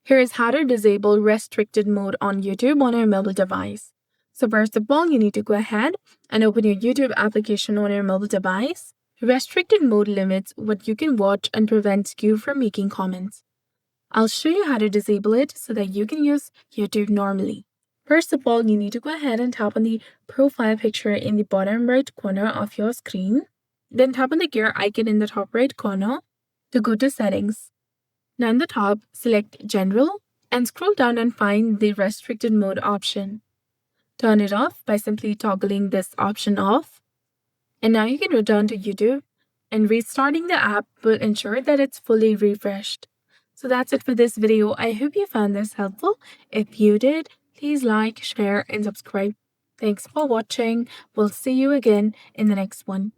Here is how to disable restricted mode on YouTube on your mobile device. So first of all, you need to go ahead and open your YouTube application on your mobile device. Restricted mode limits what you can watch and prevents you from making comments. I'll show you how to disable it so that you can use YouTube normally. First of all, you need to go ahead and tap on the profile picture in the bottom right corner of your screen. Then tap on the gear icon in the top right corner to go to settings. Now in the top, select General and scroll down and find the restricted mode option. Turn it off by simply toggling this option off. And now you can return to YouTube, and restarting the app will ensure that it's fully refreshed. So that's it for this video. I hope you found this helpful. If you did, please like, share, and subscribe. Thanks for watching. We'll see you again in the next one.